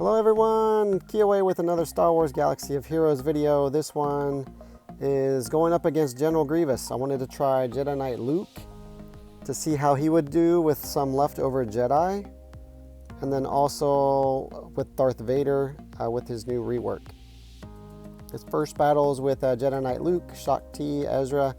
Hello everyone, Kiyaway with another Star Wars Galaxy of Heroes video. This one is going up against General Grievous. I wanted to try Jedi Knight Luke to see how he would do with some leftover Jedi, and then also with Darth Vader with his new rework. His first battle is with Jedi Knight Luke, Shaak Ti, Ezra,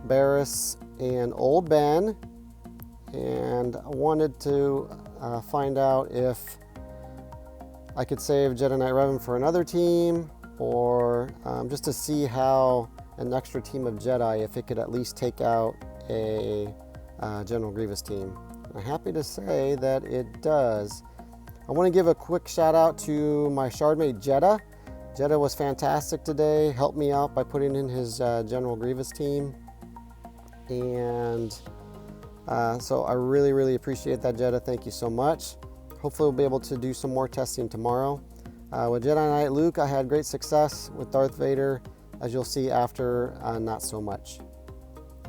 Barriss, and Old Ben. And I wanted to find out if I could save Jedi Knight Revan for another team, or just to see how an extra team of Jedi, if it could at least take out a General Grievous team. I'm happy to say that it does. I want to give a quick shout out to my shardmate Jeddah. Jeddah was fantastic today, helped me out by putting in his General Grievous team. And so I really appreciate that, Jeddah. Thank you so much. Hopefully we'll be able to do some more testing tomorrow. With Jedi Knight Luke, I had great success. With Darth Vader, as you'll see after, not so much.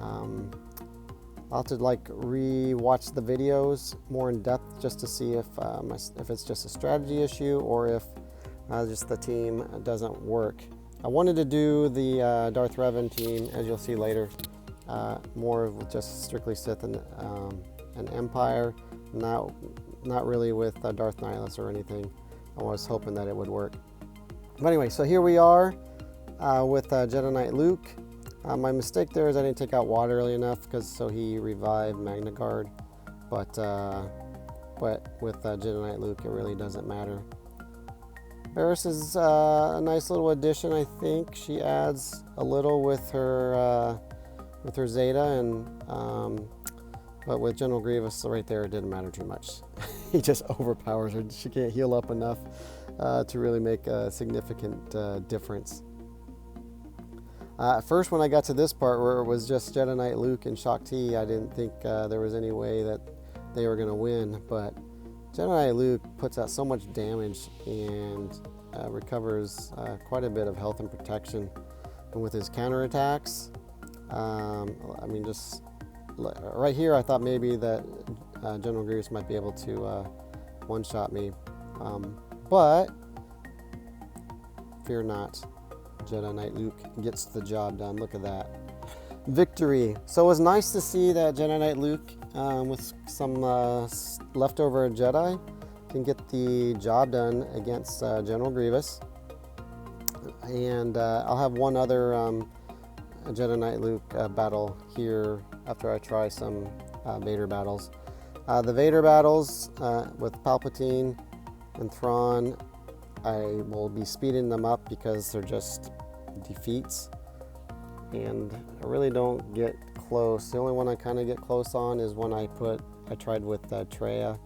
I'll have to re-watch the videos more in depth just to see if it's just a strategy issue or if just the team doesn't work. I wanted to do the Darth Revan team, as you'll see later, more of just strictly Sith and Empire, not really with Darth Nihilus or anything. I was hoping that it would work. But anyway, so here we are with Jedi Knight Luke. My mistake there is I didn't take out water early enough, so he revived Magna Guard. But with Jedi Knight Luke, it really doesn't matter. Barriss is a nice little addition, I think. She adds a little with her Zeta, and but with General Grievous right there, it didn't matter too much. He just overpowers her. She can't heal up enough to really make a significant difference. At first, when I got to this part where it was just Jedi Knight Luke and Shaak Ti, I didn't think there was any way that they were going to win. But Jedi Knight Luke puts out so much damage and recovers quite a bit of health and protection. And with his counterattacks, I mean, just right here, I thought maybe that General Grievous might be able to one-shot me, but fear not. Jedi Knight Luke gets the job done. Look at that. Victory. So it was nice to see that Jedi Knight Luke, with some leftover Jedi, can get the job done against General Grievous. And I'll have one other Jedi Knight Luke battle here after I try some Vader battles. The Vader battles with Palpatine and Thrawn, I will be speeding them up because they're just defeats, and I really don't get close. The only one I kind of get close on is when I tried with Traya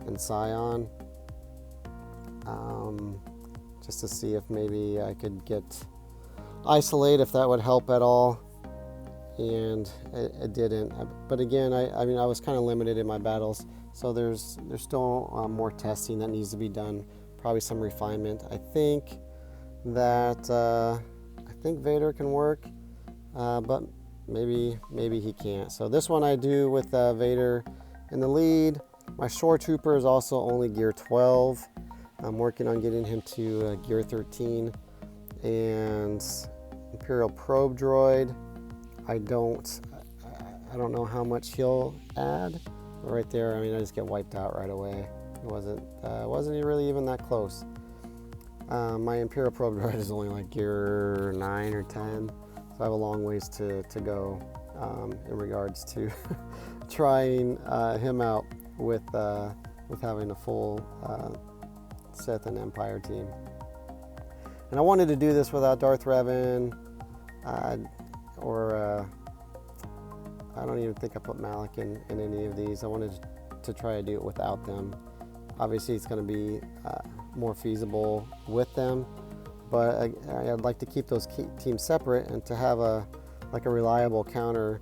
and Scion, just to see if maybe I could get isolate, if that would help at all, and it didn't. But again, I mean I was kind of limited in my battles, so there's still more testing that needs to be done, probably some refinement. I think that Vader can work, but maybe he can't. So this one I do with Vader in the lead. My Shore Trooper is also only gear 12. I'm working on getting him to gear 13. And Imperial Probe Droid, I don't know how much he'll add. But right there, I mean, I just get wiped out right away. It wasn't really even that close. My Imperial Probe Droid is only like gear 9 or 10, so I have a long ways to go in regards to trying him out with having a full Sith and Empire team. And I wanted to do this without Darth Revan, or I don't even think I put Malak in any of these. I wanted to try to do it without them. Obviously, it's going to be more feasible with them, but I'd like to keep those teams separate and to have a reliable counter,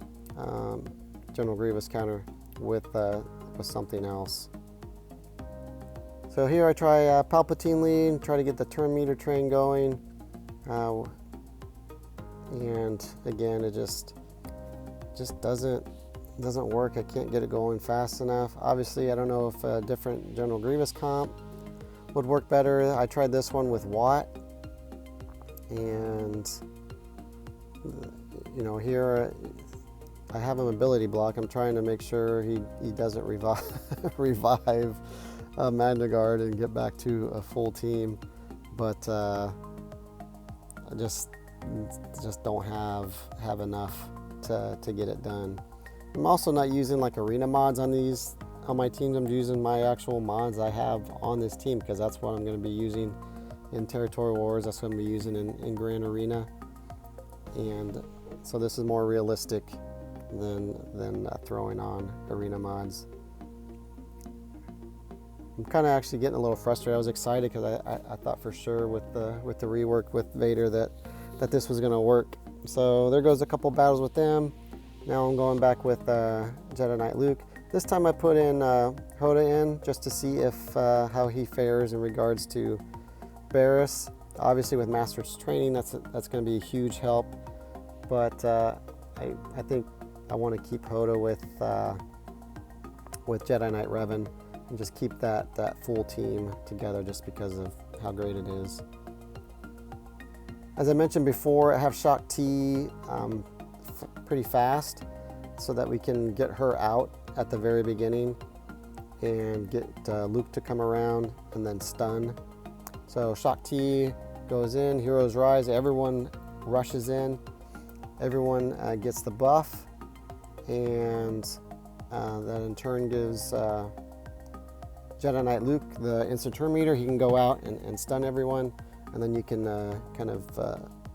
General Grievous counter with something else. So here I try Palpatine lead, try to get the turn meter train going, and again it just doesn't work. I can't get it going fast enough. Obviously, I don't know if a different General Grievous comp would work better. I tried this one with Watt, and you know, here I have him ability block. I'm trying to make sure he doesn't revive Magna Guard and get back to a full team, but I just don't have enough to get it done. I'm also not using like arena mods on my teams. I'm using my actual mods I have on this team, because that's what I'm going to be using in Territory Wars. That's what I'm going to be using in Grand Arena, and so this is more realistic than throwing on arena mods. I'm kind of actually getting a little frustrated. I was excited because I thought for sure with the rework with Vader that this was going to work. So there goes a couple battles with them. Now I'm going back with Jedi Knight Luke. This time I put in Hoda in just to see if how he fares in regards to Barriss. Obviously with Master's Training, that's going to be a huge help. But I think I want to keep Hoda with Jedi Knight Revan and just keep that full team together, just because of how great it is. As I mentioned before, I have Shock T pretty fast, so that we can get her out at the very beginning and get Luke to come around and then stun. So Shock T goes in, Heroes Rise, everyone rushes in, everyone gets the buff, and that in turn gives Jedi Knight Luke the instant turn meter. He can go out and stun everyone, and then you can kind of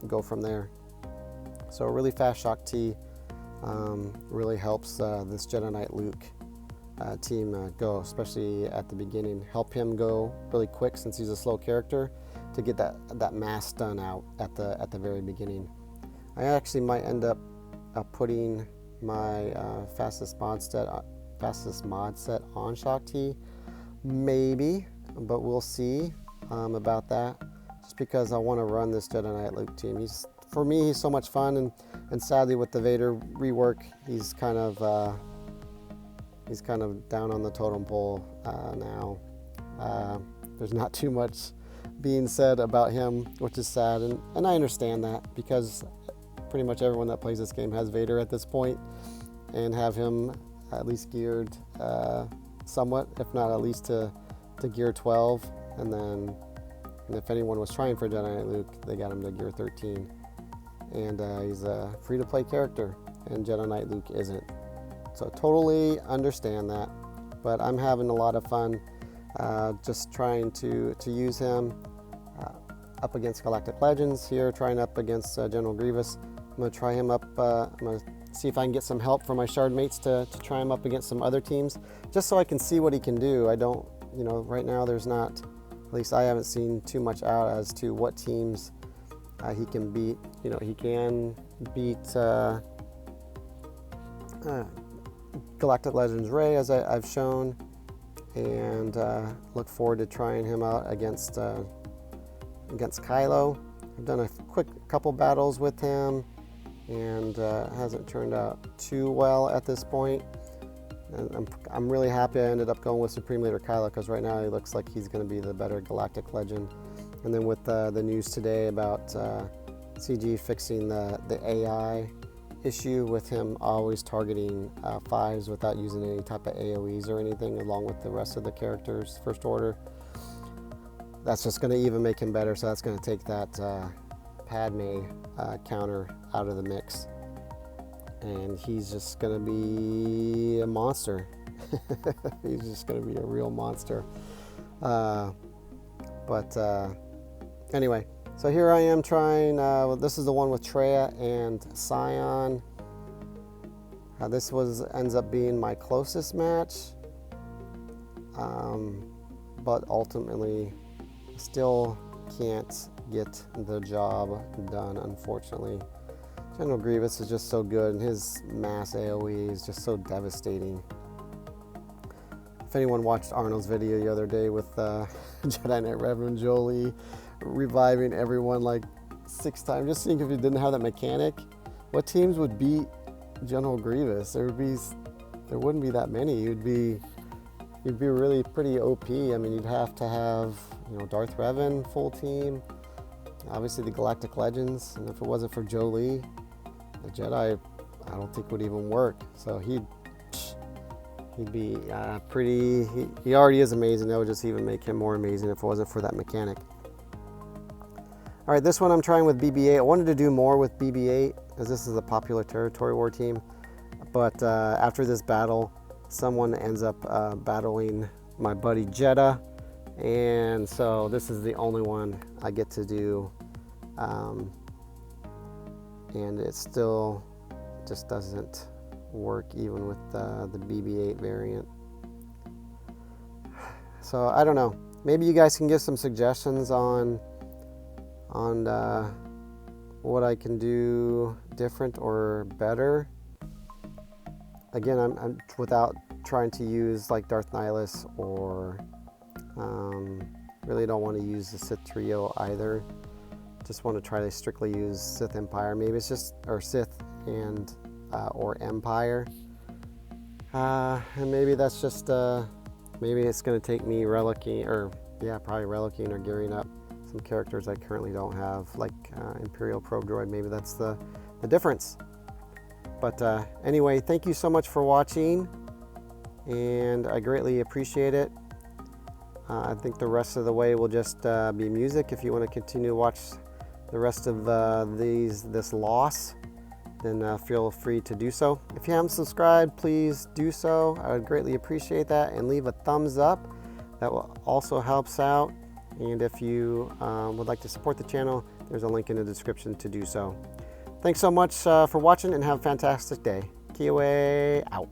go from there. So a really fast Shock T really helps this Jedi Knight Luke team go, especially at the beginning. Help him go really quick, since he's a slow character, to get that mass stun out at the very beginning. I actually might end up putting my fastest mod set on Shock T, maybe, but we'll see about that. Just because I want to run this Jedi Knight Luke team. For me, he's so much fun, and sadly with the Vader rework, he's kind of down on the totem pole now. There's not too much being said about him, which is sad, and I understand that, because pretty much everyone that plays this game has Vader at this point, and have him at least geared somewhat, if not at least to gear 12, and if anyone was trying for Jedi Knight Luke, they got him to gear 13. And he's a free-to-play character, and Jedi Knight Luke isn't. So totally understand that, but I'm having a lot of fun just trying to use him up against Galactic Legends here, trying up against General Grievous. I'm going to try him up, I'm going to see if I can get some help from my shard mates to try him up against some other teams, just so I can see what he can do. I don't, right now there's not, at least I haven't seen too much out as to what teams he can beat. He can beat Galactic Legends Rey, as I've shown, and look forward to trying him out against Kylo. I've done a quick couple battles with him, and hasn't turned out too well at this point. And I'm really happy I ended up going with Supreme Leader Kylo, because right now he looks like he's going to be the better Galactic Legend. And then with the news today about CG fixing the AI issue with him always targeting 5s without using any type of AoEs or anything, along with the rest of the characters, First Order, that's just going to even make him better. So that's going to take that Padme counter out of the mix, and he's just going to be a monster. He's just going to be a real monster. Anyway, so here I am trying, this is the one with Traya and Scion. This ends up being my closest match, but ultimately still can't get the job done, unfortunately. General Grievous is just so good, and his mass AoE is just so devastating. If anyone watched Arnold's video the other day with Jedi Knight Revan Jolie reviving everyone like 6 times, just seeing if he didn't have that mechanic, what teams would beat General Grievous? There wouldn't be that many. It would be, you'd be really pretty OP. I mean, you'd have to have, you know, Darth Revan full team, obviously the Galactic Legends, and if it wasn't for Jolie, the Jedi, I don't think would even work. So he'd be pretty. He already is amazing. That would just even make him more amazing if it wasn't for that mechanic. All right, this one I'm trying with BB-8. I wanted to do more with BB-8 as this is a popular territory war team, but after this battle, someone ends up battling my buddy Jeddah, and so this is the only one I get to do, and it still just doesn't work even with the BB-8 variant. So I don't know, maybe you guys can give some suggestions on what I can do different or better. Again, I'm without trying to use like Darth Nihilus, or really don't want to use the Sith trio either. Just want to try to strictly use Sith Empire. Maybe it's just, or Sith and or Empire, and maybe that's just maybe it's going to take me relicking, or yeah, probably relicking or gearing up some characters I currently don't have, like Imperial Probe Droid. Maybe that's the difference. But anyway, thank you so much for watching, and I greatly appreciate it. I think the rest of the way will just be music. If you want to continue to watch the rest of this loss, then feel free to do so. If you haven't subscribed, please do so. I would greatly appreciate that, and leave a thumbs up. That will also helps out. And if you would like to support the channel, there's a link in the description to do so. Thanks so much for watching, and have a fantastic day. Kiowa out.